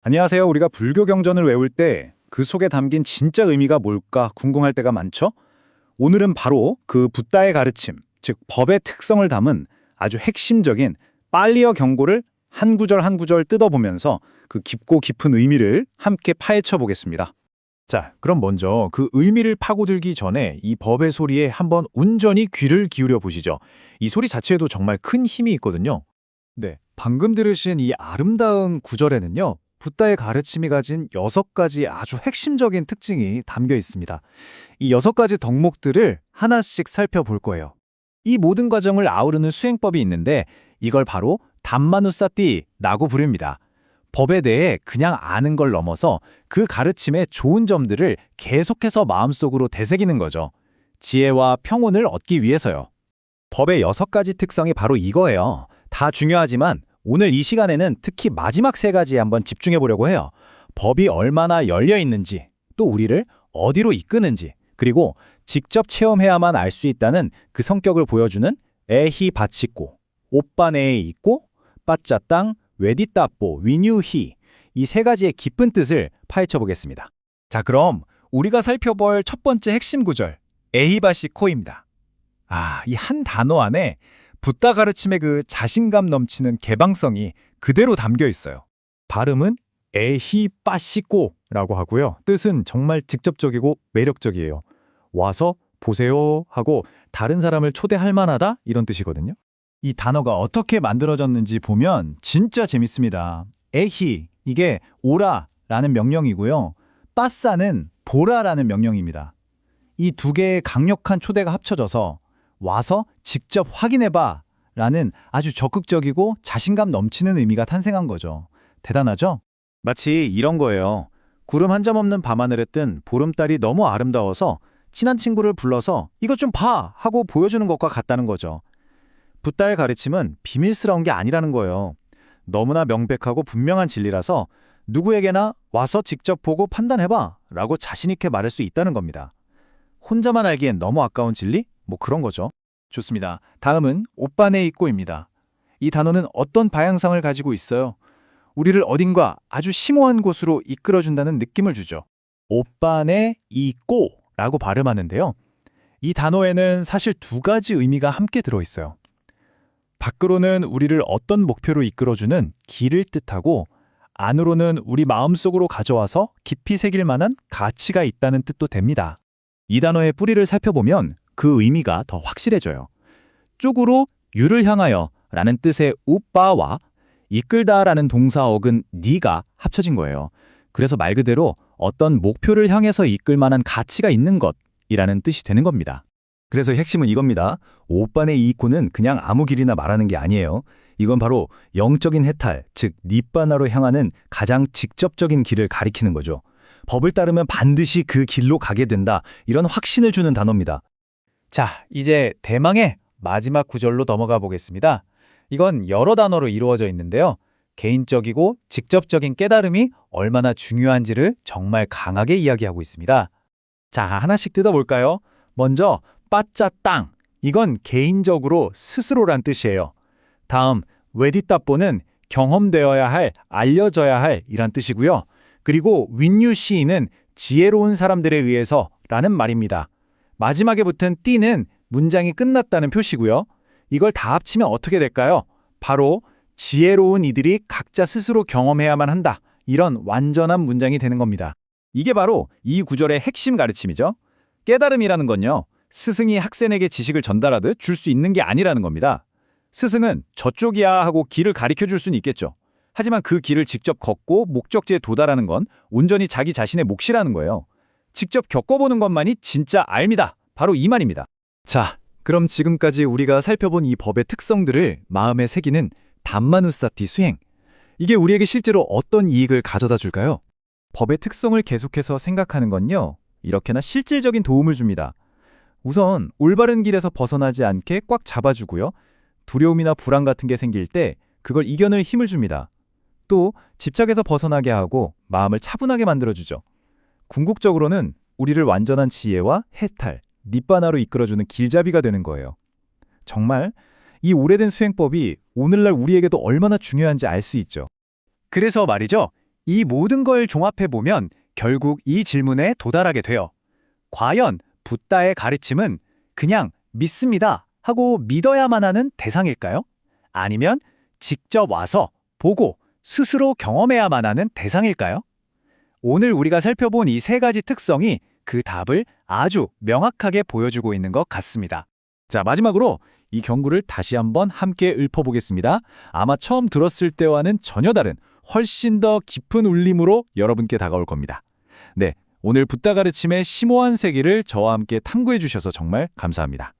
안녕하세요. 우리가 불교 경전을 외울 때 그 속에 담긴 진짜 의미가 뭘까 궁금할 때가 많죠? 오늘은 바로 그 붓다의 가르침, 즉 법의 특성을 담은 아주 핵심적인 빨리어 경고를 한 구절 한 구절 뜯어보면서 그 깊고 깊은 의미를 함께 파헤쳐 보겠습니다. 자, 그럼 먼저 그 의미를 파고들기 전에 이 법의 소리에 한번 온전히 귀를 기울여 보시죠. 이 소리 자체에도 정말 큰 힘이 있거든요. 네, 방금 들으신 이 아름다운 구절에는요, 붓다의 가르침이 가진 6가지 아주 핵심적인 특징이 담겨 있습니다. 이 6가지 덕목들을 하나씩 살펴볼 거예요. 이 모든 과정을 아우르는 수행법이 있는데 이걸 바로 담마누사띠라고 부릅니다. 법에 대해 그냥 아는 걸 넘어서 그 가르침의 좋은 점들을 계속해서 마음속으로 되새기는 거죠. 지혜와 평온을 얻기 위해서요. 법의 6가지 특성이 바로 이거예요. 다 중요하지만 오늘 이 시간에는 특히 마지막 3가지에 한번 집중해 보려고 해요. 법이 얼마나 열려 있는지, 또 우리를 어디로 이끄는지, 그리고 직접 체험해야만 알 수 있다는 그 성격을 보여주는 에히 바치꼬, 오빠네에 있고, 빠짜땅, 웨디따뽀, 위뉴히 이 3가지의 깊은 뜻을 파헤쳐 보겠습니다. 자, 그럼 우리가 살펴볼 첫 번째 핵심 구절, 에히바시코입니다. 이 한 단어 안에 붓다 가르침의 그 자신감 넘치는 개방성이 그대로 담겨 있어요. 발음은 에히빠시꼬라고 하고요. 뜻은 정말 직접적이고 매력적이에요. 와서 보세요 하고 다른 사람을 초대할 만하다 이런 뜻이거든요. 이 단어가 어떻게 만들어졌는지 보면 진짜 재밌습니다. 에히, 이게 오라라는 명령이고요. 빠싸는 보라라는 명령입니다. 이 두 개의 강력한 초대가 합쳐져서 와서 직접 확인해봐 라는 아주 적극적이고 자신감 넘치는 의미가 탄생한 거죠. 대단하죠? 마치 이런 거예요. 구름 한 점 없는 밤하늘에 뜬 보름달이 너무 아름다워서 친한 친구를 불러서 이것 좀 봐! 하고 보여주는 것과 같다는 거죠. 붓다의 가르침은 비밀스러운 게 아니라는 거예요. 너무나 명백하고 분명한 진리라서 누구에게나 와서 직접 보고 판단해봐 라고 자신 있게 말할 수 있다는 겁니다. 혼자만 알기엔 너무 아까운 진리? 뭐 그런 거죠. 좋습니다. 다음은 오빠네 있고입니다. 이 단어는 어떤 방향성을 가지고 있어요? 우리를 어딘가 아주 심오한 곳으로 이끌어준다는 느낌을 주죠. 오빠네 있고라고 발음하는데요. 이 단어에는 사실 2가지 의미가 함께 들어있어요. 밖으로는 우리를 어떤 목표로 이끌어주는 길을 뜻하고 안으로는 우리 마음속으로 가져와서 깊이 새길 만한 가치가 있다는 뜻도 됩니다. 이 단어의 뿌리를 살펴보면 그 의미가 더 확실해져요. 쪽으로 유를 향하여 라는 뜻의 우빠와 이끌다라는 동사어근 니가 합쳐진 거예요. 그래서 말 그대로 어떤 목표를 향해서 이끌 만한 가치가 있는 것이라는 뜻이 되는 겁니다. 그래서 핵심은 이겁니다. 오빠네 이코는 그냥 아무 길이나 말하는 게 아니에요. 이건 바로 영적인 해탈, 즉 니빠나로 향하는 가장 직접적인 길을 가리키는 거죠. 법을 따르면 반드시 그 길로 가게 된다. 이런 확신을 주는 단어입니다. 자, 이제 대망의 마지막 구절로 넘어가 보겠습니다. 이건 여러 단어로 이루어져 있는데요. 개인적이고 직접적인 깨달음이 얼마나 중요한지를 정말 강하게 이야기하고 있습니다. 자, 하나씩 뜯어볼까요? 먼저 빠짜땅, 이건 개인적으로 스스로란 뜻이에요. 다음 웨디따뽀는 경험되어야 할, 알려져야 할 이란 뜻이고요. 그리고 윈유시인은 지혜로운 사람들에 의해서 라는 말입니다. 마지막에 붙은 띠는 문장이 끝났다는 표시고요. 이걸 다 합치면 어떻게 될까요? 바로 지혜로운 이들이 각자 스스로 경험해야만 한다. 이런 완전한 문장이 되는 겁니다. 이게 바로 이 구절의 핵심 가르침이죠. 깨달음이라는 건요, 스승이 학생에게 지식을 전달하듯 줄 수 있는 게 아니라는 겁니다. 스승은 저쪽이야 하고 길을 가르쳐 줄 수는 있겠죠. 하지만 그 길을 직접 걷고 목적지에 도달하는 건 온전히 자기 자신의 몫이라는 거예요. 직접 겪어보는 것만이 진짜 알미다. 바로 이 말입니다. 자, 그럼 지금까지 우리가 살펴본 이 법의 특성들을 마음에 새기는 담마누사티 수행. 이게 우리에게 실제로 어떤 이익을 가져다 줄까요? 법의 특성을 계속해서 생각하는 건요, 이렇게나 실질적인 도움을 줍니다. 우선 올바른 길에서 벗어나지 않게 꽉 잡아주고요. 두려움이나 불안 같은 게 생길 때 그걸 이겨낼 힘을 줍니다. 또 집착에서 벗어나게 하고 마음을 차분하게 만들어주죠. 궁극적으로는 우리를 완전한 지혜와 해탈, 니빠나로 이끌어주는 길잡이가 되는 거예요. 정말 이 오래된 수행법이 오늘날 우리에게도 얼마나 중요한지 알 수 있죠. 그래서 말이죠. 이 모든 걸 종합해보면 결국 이 질문에 도달하게 돼요. 과연 붓다의 가르침은 그냥 믿습니다 하고 믿어야만 하는 대상일까요? 아니면 직접 와서 보고 스스로 경험해야만 하는 대상일까요? 오늘 우리가 살펴본 이 세 가지 특성이 그 답을 아주 명확하게 보여주고 있는 것 같습니다. 자, 마지막으로 이 경구를 다시 한번 함께 읊어보겠습니다. 아마 처음 들었을 때와는 전혀 다른 훨씬 더 깊은 울림으로 여러분께 다가올 겁니다. 네, 오늘 붓다 가르침의 심오한 세계를 저와 함께 탐구해 주셔서 정말 감사합니다.